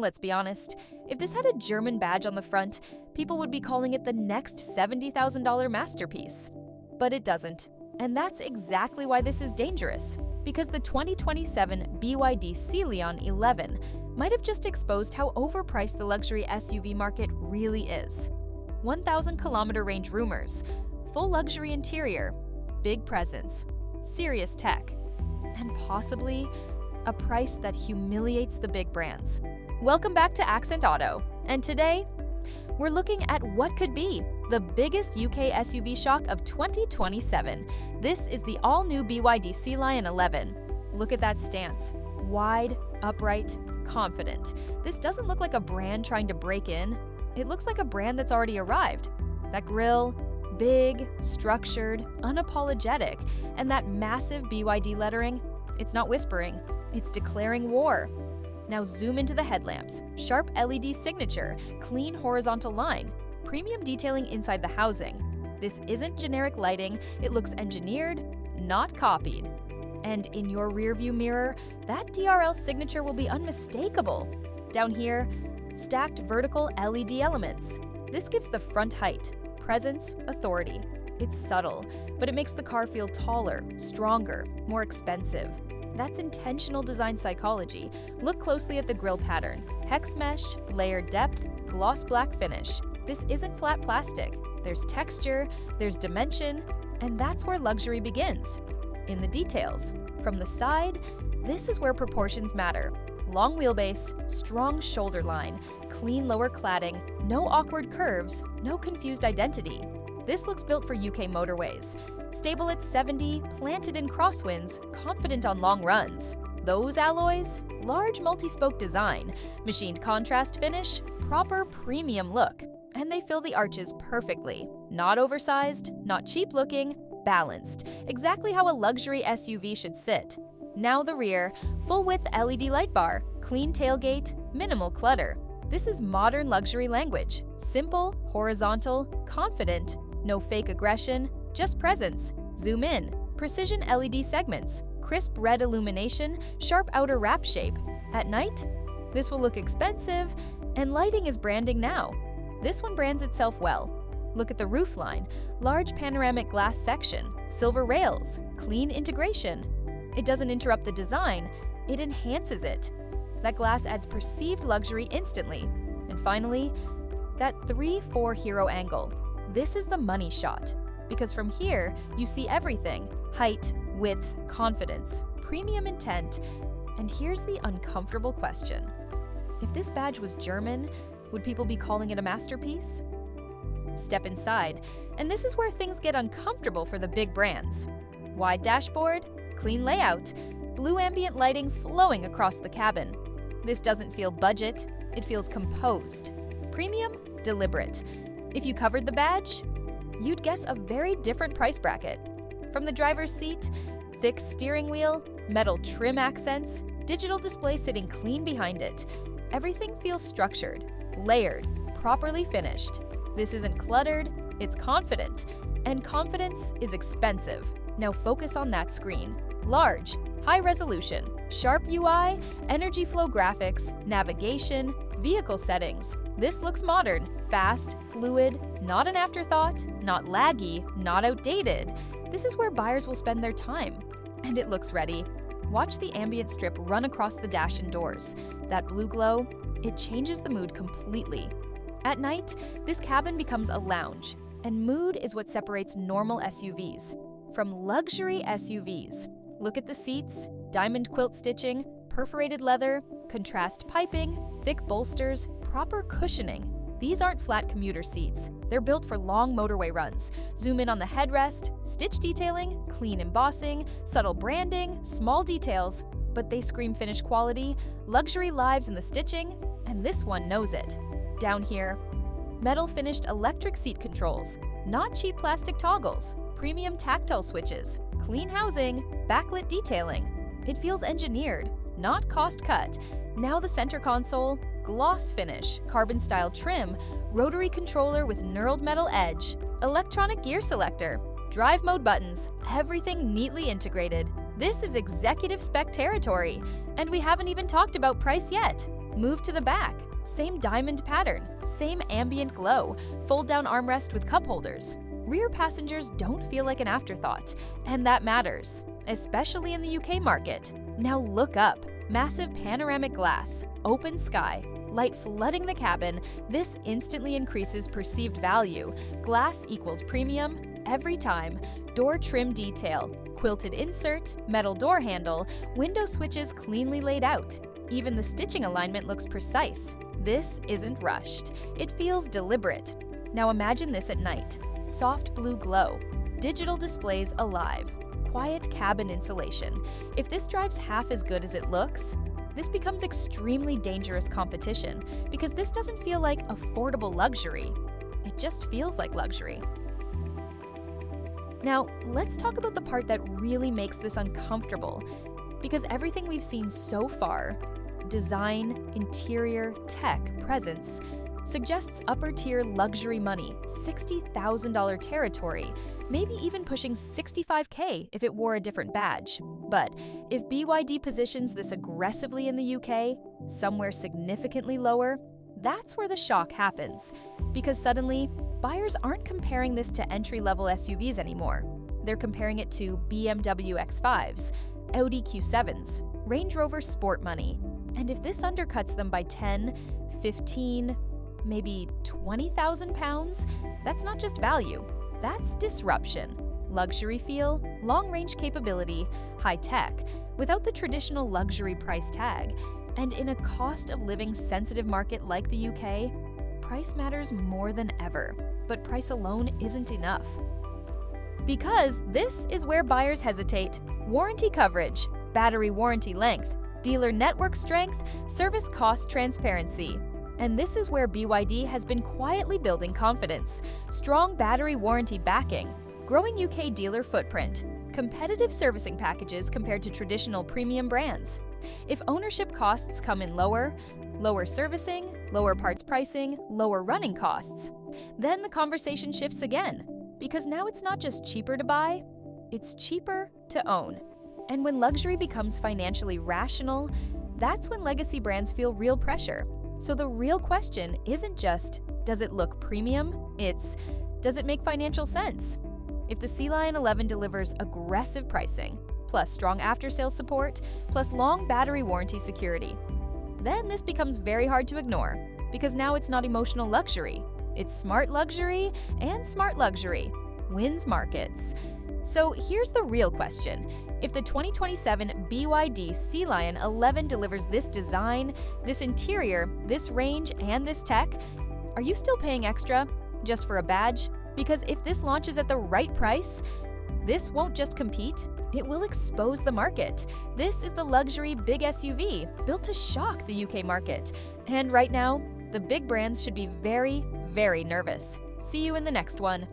Let's be honest, if this had a German badge on the front, people would be calling it the next $70,000 masterpiece. But it doesn't. And that's exactly why this is dangerous. Because the 2027 BYD Sealion 11 might have just exposed how overpriced the luxury SUV market really is. 1,000-kilometer range rumors, full luxury interior, big presence, serious tech, and possibly a price that humiliates the big brands. Welcome back to Accent Auto, and today, we're looking at what could be the biggest UK SUV shock of 2027. This is the all-new BYD Sealion 11. Look at that stance. Wide, upright, confident. This doesn't look like a brand trying to break in. It looks like a brand that's already arrived. That grille, big, structured, unapologetic, and that massive BYD lettering, it's not whispering, it's declaring war. Now zoom into the headlamps. Sharp LED signature, clean horizontal line, premium detailing inside the housing. This isn't generic lighting, it looks engineered, not copied. And in your rearview mirror, that DRL signature will be unmistakable. Down here, stacked vertical LED elements. This gives the front height, presence, authority. It's subtle, but it makes the car feel taller, stronger, more expensive. That's intentional design psychology. Look closely at the grille pattern. Hex mesh, layered depth, gloss black finish. This isn't flat plastic. There's texture, there's dimension, and that's where luxury begins. In the details. From the side, this is where proportions matter. Long wheelbase, strong shoulder line, clean lower cladding, no awkward curves, no confused identity. This looks built for UK motorways. Stable at 70, planted in crosswinds, confident on long runs. Those alloys? Large multi-spoke design, machined contrast finish, proper premium look. And they fill the arches perfectly. Not oversized, not cheap looking, balanced. Exactly how a luxury SUV should sit. Now the rear, full-width LED light bar, clean tailgate, minimal clutter. This is modern luxury language. Simple, horizontal, confident, no fake aggression, just presence. Zoom in. Precision LED segments. Crisp red illumination, sharp outer wrap shape. At night, this will look expensive, and lighting is branding now. This one brands itself well. Look at the roofline. Large panoramic glass section, silver rails, clean integration. It doesn't interrupt the design, it enhances it. That glass adds perceived luxury instantly. And finally, that 3-4 hero angle. This is the money shot. Because from here, you see everything. Height, width, confidence, premium intent. And here's the uncomfortable question. If this badge was German, would people be calling it a masterpiece? Step inside, and this is where things get uncomfortable for the big brands. Wide dashboard, clean layout, blue ambient lighting flowing across the cabin. This doesn't feel budget, it feels composed. Premium, deliberate. If you covered the badge, you'd guess a very different price bracket. From the driver's seat, thick steering wheel, metal trim accents, digital display sitting clean behind it. Everything feels structured, layered, properly finished. This isn't cluttered, it's confident. And confidence is expensive. Now focus on that screen. Large, high resolution, sharp UI, energy flow graphics, navigation, vehicle settings. This looks modern, fast, fluid, not an afterthought, not laggy, not outdated. This is where buyers will spend their time. And it looks ready. Watch the ambient strip run across the dash and doors. That blue glow, it changes the mood completely. At night, this cabin becomes a lounge, and mood is what separates normal SUVs from luxury SUVs. Look at the seats, diamond quilt stitching, perforated leather, contrast piping, thick bolsters, proper cushioning. These aren't flat commuter seats. They're built for long motorway runs. Zoom in on the headrest, stitch detailing, clean embossing, subtle branding, small details, but they scream finished quality, luxury lives in the stitching, and this one knows it. Down here, metal finished electric seat controls, not cheap plastic toggles, premium tactile switches, clean housing, backlit detailing. It feels engineered, not cost cut. Now the center console, gloss finish, carbon style trim, rotary controller with knurled metal edge, electronic gear selector, drive mode buttons, everything neatly integrated. This is executive spec territory, and we haven't even talked about price yet. Move to the back. Same diamond pattern, same ambient glow, fold-down armrest with cup holders. Rear passengers don't feel like an afterthought, and that matters, especially in the UK market. Now look up. Massive panoramic glass, open sky, light flooding the cabin. This instantly increases perceived value. Glass equals premium every time. Door trim detail, quilted insert, metal door handle, window switches cleanly laid out. Even the stitching alignment looks precise. This isn't rushed. It feels deliberate. Now imagine this at night. Soft blue glow, digital displays alive, quiet cabin insulation. If this drives half as good as it looks, this becomes extremely dangerous competition because this doesn't feel like affordable luxury. It just feels like luxury. Now, let's talk about the part that really makes this uncomfortable, because everything we've seen so far, design, interior, tech, presence, suggests upper-tier luxury money, $60,000 territory, maybe even pushing $65K if it wore a different badge. But if BYD positions this aggressively in the UK, somewhere significantly lower, that's where the shock happens. Because suddenly, buyers aren't comparing this to entry-level SUVs anymore. They're comparing it to BMW X5s, Audi Q7s, Range Rover Sport Money. And if this undercuts them by 10, 15, maybe 20,000 pounds, that's not just value, that's disruption. Luxury feel, long-range capability, high tech, without the traditional luxury price tag. And in a cost-of-living sensitive market like the UK, price matters more than ever. But price alone isn't enough. Because this is where buyers hesitate. Warranty coverage, battery warranty length, dealer network strength, service cost transparency. And this is where BYD has been quietly building confidence. Strong battery warranty backing, growing UK dealer footprint, competitive servicing packages compared to traditional premium brands. If ownership costs come in lower servicing, lower parts pricing, lower running costs, then the conversation shifts again. Because now it's not just cheaper to buy, it's cheaper to own. And when luxury becomes financially rational, that's when legacy brands feel real pressure. So the real question isn't just, does it look premium? It's, does it make financial sense? If the Sealion 11 delivers aggressive pricing, plus strong after-sales support, plus long battery warranty security, then this becomes very hard to ignore, because now it's not emotional luxury. It's smart luxury, and smart luxury wins markets. So here's the real question. If the 2027 BYD Sealion 11 delivers this design, this interior, this range, and this tech, are you still paying extra just for a badge? Because if this launches at the right price, this won't just compete, it will expose the market. This is the luxury big SUV built to shock the UK market. And right now, the big brands should be very, very nervous. See you in the next one.